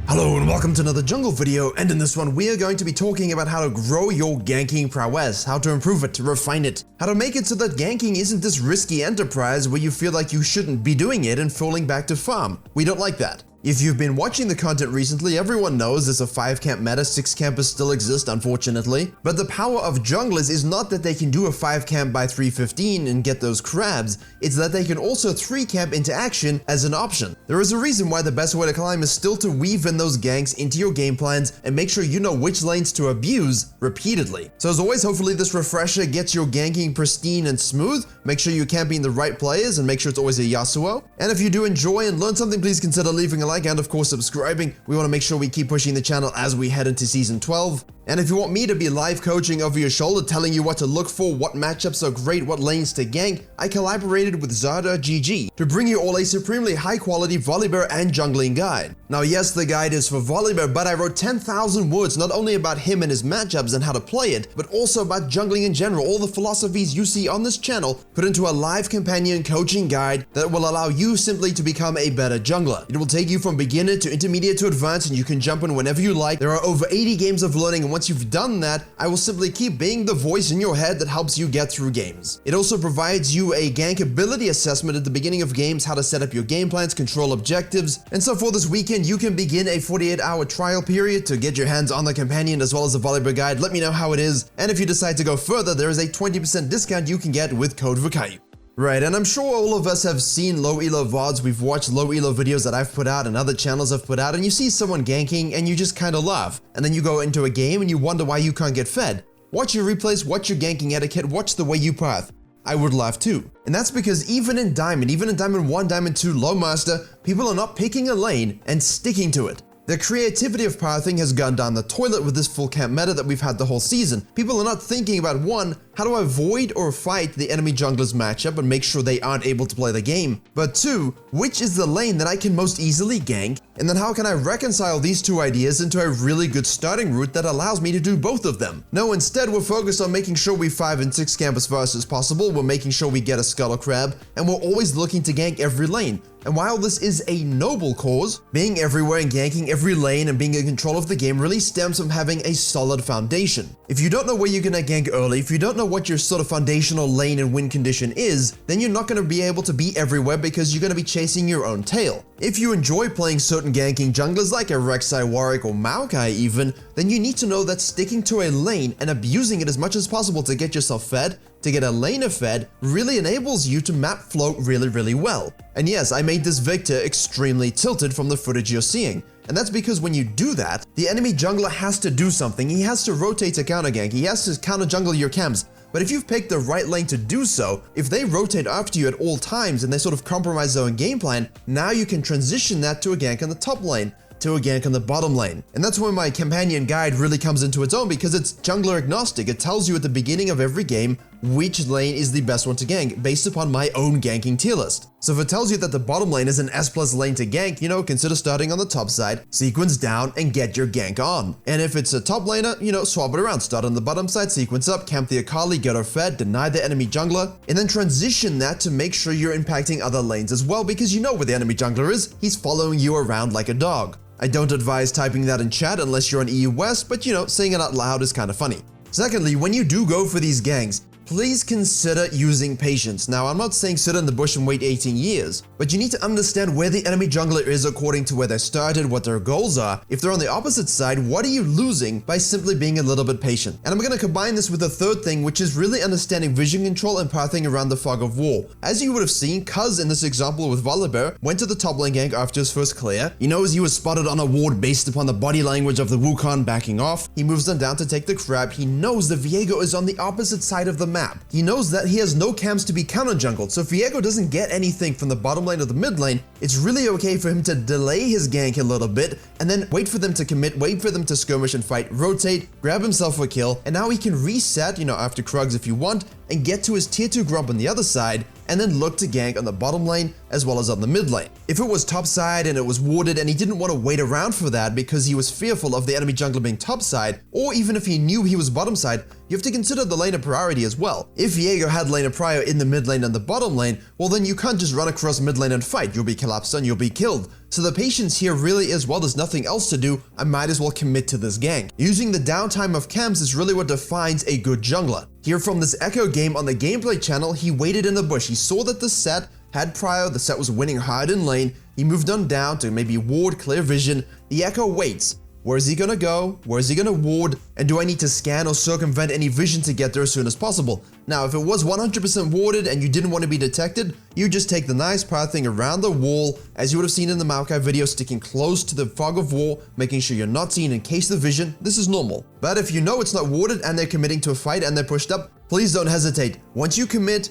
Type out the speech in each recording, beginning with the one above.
Hello and welcome to another jungle video, and in this one we are going to be talking about how to grow your ganking prowess, how to improve it, to refine it, how to make it so that ganking isn't this risky enterprise where you feel like you shouldn't be doing it and falling back to farm. We don't like that. If you've been watching the content recently, everyone knows there's a 5 camp meta, 6 campers still exist unfortunately, but the power of junglers is not that they can do a 5 camp by 315 and get those crabs, it's that they can also 3 camp into action as an option. There is a reason why the best way to climb is still to weave in those ganks into your game plans and make sure you know which lanes to abuse repeatedly. So as always, hopefully this refresher gets your ganking pristine and smooth. Make sure you're camping the right players and make sure it's always a Yasuo. And if you do enjoy and learn something, please consider leaving a like and of course subscribing. We want to make sure we keep pushing the channel as we head into season 12. And if you want me to be live coaching over your shoulder, telling you what to look for, what matchups are great, what lanes to gank, I collaborated with Zyra GG to bring you all a supremely high quality Volibear and jungling guide. Now yes, the guide is for Volibear, but I wrote 10,000 words not only about him and his matchups and how to play it, but also about jungling in general, all the philosophies you see on this channel put into a live companion coaching guide that will allow you simply to become a better jungler. It will take you from beginner to intermediate to advanced, and you can jump in whenever you like. There are over 80 games of learning, and once you've done that, I will simply keep being the voice in your head that helps you get through games. It also provides you a gank ability assessment at the beginning of games, how to set up your game plans, control objectives, and so for this weekend you can begin a 48-hour trial period to get your hands on the companion as well as the Volibear guide. Let me know how it is, and if you decide to go further, there is a 20% discount you can get with code Virkayu. Right, and I'm sure all of us have seen Low Elo VODs, we've watched Low Elo videos that I've put out and other channels have put out, and you see someone ganking and you just kind of laugh. And then you go into a game and you wonder why you can't get fed. Watch your replays, watch your ganking etiquette, watch the way you path. I would laugh too. And that's because even in Diamond 1, Diamond 2, Low Master, people are not picking a lane and sticking to it. The creativity of pathing has gone down the toilet with this full camp meta that we've had the whole season. People are not thinking about 1, how to avoid or fight the enemy jungler's matchup and make sure they aren't able to play the game, but 2, which is the lane that I can most easily gank, and then how can I reconcile these two ideas into a really good starting route that allows me to do both of them? No, instead we're focused on making sure we 5 and 6 camp as fast as possible, we're making sure we get a Scuttle Crab, and we're always looking to gank every lane. And while this is a noble cause, being everywhere and ganking every lane and being in control of the game really stems from having a solid foundation. If you don't know where you're gonna gank early, if you don't know what your sort of foundational lane and win condition is, then you're not gonna be able to be everywhere because you're gonna be chasing your own tail. If you enjoy playing certain ganking junglers like a Rek'sai, Warwick, or Maokai even, then you need to know that sticking to a lane and abusing it as much as possible to get yourself fed, to get a laner fed, really enables you to map float really well. And yes, I made this Victor extremely tilted from the footage you're seeing. And that's because when you do that, the enemy jungler has to do something. He has to rotate to counter gank, he has to counter jungle your camps. But if you've picked the right lane to do so, if they rotate after you at all times and they sort of compromise their own game plan, now you can transition that to a gank on the top lane, to a gank on the bottom lane. And that's where my companion guide really comes into its own because it's jungler agnostic. It tells you at the beginning of every game which lane is the best one to gank based upon my own ganking tier list. So if it tells you that the bottom lane is an S+ lane to gank, you know, consider starting on the top side, sequence down, and get your gank on. And if it's a top laner, you know, swap it around. Start on the bottom side, sequence up, camp the Akali, get her fed, deny the enemy jungler, and then transition that to make sure you're impacting other lanes as well because you know where the enemy jungler is. He's following you around like a dog. I don't advise typing that in chat unless you're on EU West, but you know, saying it out loud is kind of funny. Secondly, when you do go for these ganks, please consider using patience. Now, I'm not saying sit in the bush and wait 18 years, but you need to understand where the enemy jungler is according to where they started, what their goals are. If they're on the opposite side, what are you losing by simply being a little bit patient? And I'm going to combine this with a third thing, which is really understanding vision control and pathing around the fog of war. As you would have seen, Cuz in this example with Volibear went to the top lane gank after his first clear. He knows he was spotted on a ward based upon the body language of the Wukong backing off. He moves them down to take the crab. He knows the Viego is on the opposite side of the map. He knows that he has no camps to be counter jungled, so if Viego doesn't get anything from the bottom lane or the mid lane, it's really okay for him to delay his gank a little bit and then wait for them to commit, wait for them to skirmish and fight, rotate, grab himself a kill, and now he can reset, you know, after Krugs if you want, and get to his tier 2 grump on the other side, and then look to gank on the bottom lane as well as on the mid lane. If it was topside and it was warded and he didn't want to wait around for that because he was fearful of the enemy jungler being topside, or even if he knew he was bottom side, you have to consider the laner priority as well. If Viego had laner prior in the mid lane and the bottom lane, well then you can't just run across mid lane and fight. You'll be collapsed and you'll be killed. So the patience here really is, well, there's nothing else to do, I might as well commit to this gank. Using the downtime of camps is really what defines a good jungler. Here from this Echo game on the gameplay channel, he waited in the bush. He saw that the set had prior, the set was winning hard in lane. He moved on down to maybe ward, clear vision. The Echo waits. Where is he gonna go? Where is he gonna ward? And do I need to scan or circumvent any vision to get there as soon as possible? Now, if it was 100% warded and you didn't want to be detected, you just take the nice pathing around the wall, as you would have seen in the Maokai video, sticking close to the fog of war, making sure you're not seen in case the vision. This is normal. But if you know it's not warded and they're committing to a fight and they're pushed up, please don't hesitate. Once you commit.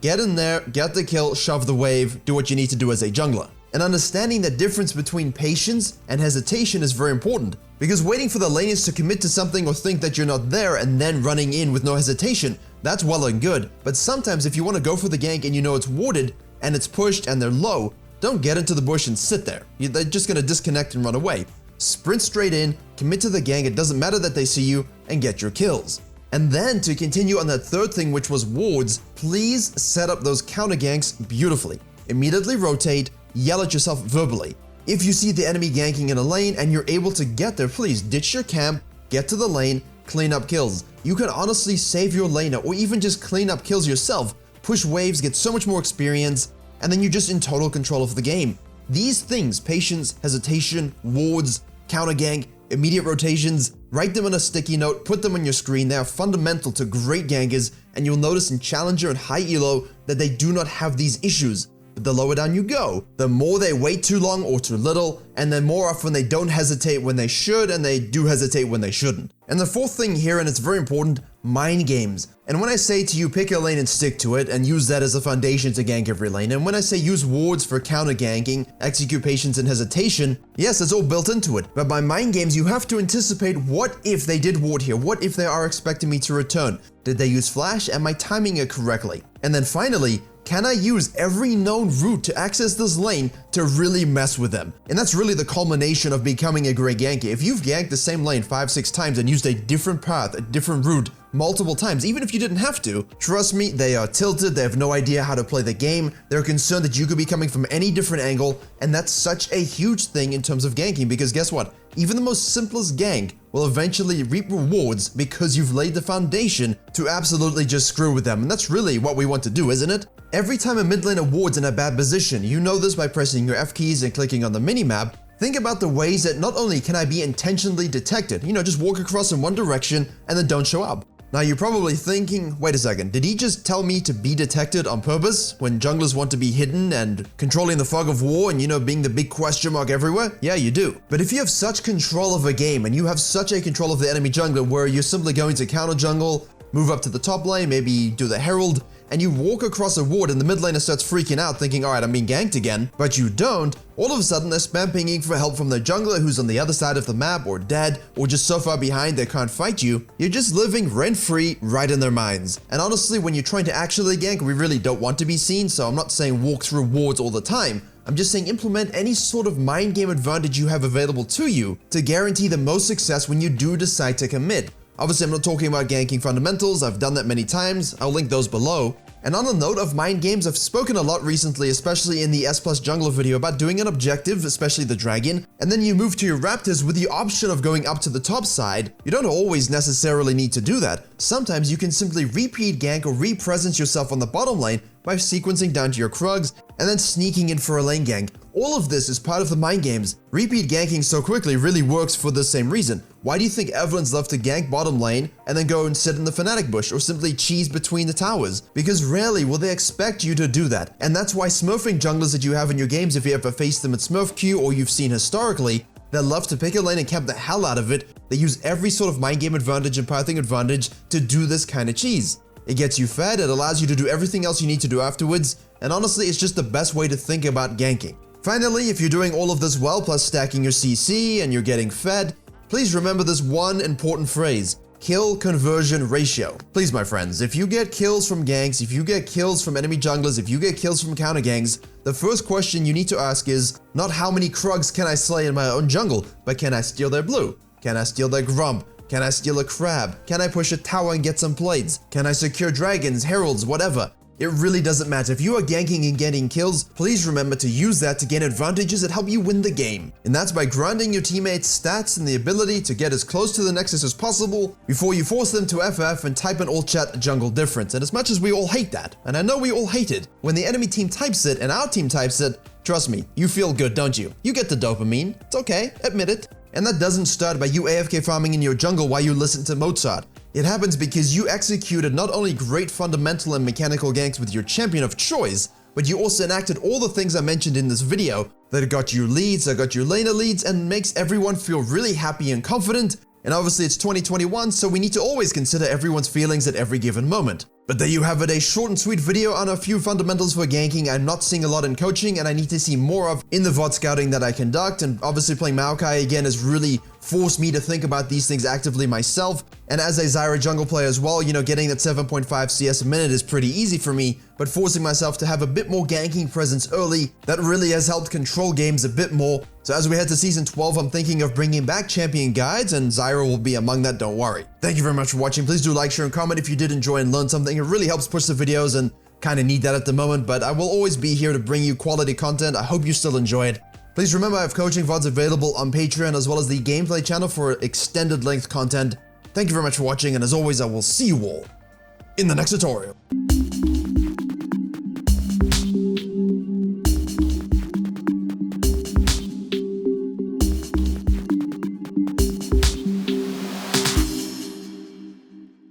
Get in there, get the kill, shove the wave, do what you need to do as a jungler. And understanding the difference between patience and hesitation is very important, because waiting for the laners to commit to something or think that you're not there and then running in with no hesitation, that's well and good. But sometimes if you want to go for the gank and you know it's warded and it's pushed and they're low, don't get into the bush and sit there. They're just going to disconnect and run away. Sprint straight in, commit to the gank, it doesn't matter that they see you, and get your kills. And then to continue on that third thing, which was wards, please set up those counter ganks beautifully. Immediately rotate, yell at yourself verbally. If you see the enemy ganking in a lane and you're able to get there, please ditch your camp, get to the lane, clean up kills. You can honestly save your laner or even just clean up kills yourself, push waves, get so much more experience, and then you're just in total control of the game. These things, patience, hesitation, wards, counter gank, immediate rotations, write them on a sticky note, put them on your screen. They are fundamental to great gankers, and you'll notice in Challenger and High Elo that they do not have these issues. But the lower down you go, the more they wait too long or too little, and then more often they don't hesitate when they should, and they do hesitate when they shouldn't. And the fourth thing here, and it's very important, mind games. And when I say to you, pick your lane and stick to it, and use that as a foundation to gank every lane, and when I say use wards for counter ganking, execute patience and hesitation, yes, it's all built into it. But by mind games, you have to anticipate, what if they did ward here? What if they are expecting me to return? Did they use flash? Am I timing it correctly? And then finally, can I use every known route to access this lane to really mess with them? And that's really the culmination of becoming a great ganker. If you've ganked the same lane 5-6 times and used a different path, a different route multiple times, even if you didn't have to, trust me, they are tilted, they have no idea how to play the game, they're concerned that you could be coming from any different angle, and that's such a huge thing in terms of ganking, because guess what? Even the most simplest gank will eventually reap rewards because you've laid the foundation to absolutely just screw with them, and that's really what we want to do, isn't it? Every time a mid laner wards in a bad position, you know this by pressing your F keys and clicking on the minimap, think about the ways that not only can I be intentionally detected, just walk across in one direction and then don't show up. Now you're probably thinking, wait a second, did he just tell me to be detected on purpose when junglers want to be hidden and controlling the fog of war and being the big question mark everywhere? Yeah, you do. But if you have such control of a game and you have such a control of the enemy jungler where you're simply going to counter jungle, move up to the top lane, maybe do the herald, and you walk across a ward and the mid laner starts freaking out thinking, alright, I'm being ganked again, but you don't, all of a sudden they're spam pinging for help from their jungler who's on the other side of the map or dead or just so far behind they can't fight you. You're just living rent-free right in their minds. And honestly, when you're trying to actually gank, we really don't want to be seen, so I'm not saying walk through wards all the time. I'm just saying implement any sort of mind game advantage you have available to you to guarantee the most success when you do decide to commit. Obviously, I'm not talking about ganking fundamentals, I've done that many times, I'll link those below. And on the note of mind games, I've spoken a lot recently, especially in the S+ jungler video, about doing an objective, especially the dragon, and then you move to your raptors with the option of going up to the top side. You don't always necessarily need to do that. Sometimes you can simply repeat gank or re-presence yourself on the bottom lane by sequencing down to your Krugs and then sneaking in for a lane gank. All of this is part of the mind games. Repeat ganking so quickly really works for the same reason. Why do you think Evelynns love to gank bottom lane and then go and sit in the Fnatic bush or simply cheese between the towers? Because rarely will they expect you to do that. And that's why smurfing junglers that you have in your games, if you ever faced them at Smurf queue or you've seen historically, they love to pick a lane and camp the hell out of it. They use every sort of mind game advantage and pathing advantage to do this kind of cheese. It gets you fed, it allows you to do everything else you need to do afterwards, and honestly, it's just the best way to think about ganking. Finally, if you're doing all of this well, plus stacking your CC and you're getting fed, please remember this one important phrase. kill conversion ratio. Please, my friends, if you get kills from ganks, if you get kills from enemy junglers, if you get kills from counter ganks, the first question you need to ask is not how many Krugs can I slay in my own jungle, but can I steal their blue? Can I steal their grump? Can I steal a crab? Can I push a tower and get some plates? Can I secure dragons, heralds, whatever? It really doesn't matter. If you are ganking and getting kills, please remember to use that to gain advantages that help you win the game. And that's by grinding your teammates' stats and the ability to get as close to the Nexus as possible before you force them to FF and type in alt chat jungle difference. And as much as we all hate that, and I know we all hate it, when the enemy team types it and our team types it, trust me, you feel good, don't you? You get the dopamine. It's okay, admit it. And that doesn't start by you AFK farming in your jungle while you listen to Mozart. It happens because you executed not only great fundamental and mechanical ganks with your champion of choice, but you also enacted all the things I mentioned in this video that got you leads, that got you laner leads, and makes everyone feel really happy and confident. And obviously it's 2021, so we need to always consider everyone's feelings at every given moment. But there you have it, a short and sweet video on a few fundamentals for ganking I'm not seeing a lot in coaching and I need to see more of in the VOD scouting that I conduct. And obviously playing Maokai again has really forced me to think about these things actively myself. And as a Zyra jungle player as well, you know, getting that 7.5 CS a minute is pretty easy for me, but forcing myself to have a bit more ganking presence early, that really has helped control games a bit more. So as we head to Season 12, I'm thinking of bringing back champion guides, and Zyra will be among that, don't worry. Thank you very much for watching. Please do like, share, and comment if you did enjoy and learn something. It really helps push the videos and kind of need that at the moment, but I will always be here to bring you quality content. I hope you still enjoy it. Please remember I have coaching VODs available on Patreon as well as the gameplay channel for extended length content. Thank you very much for watching, and as always, I will see you all in the next tutorial.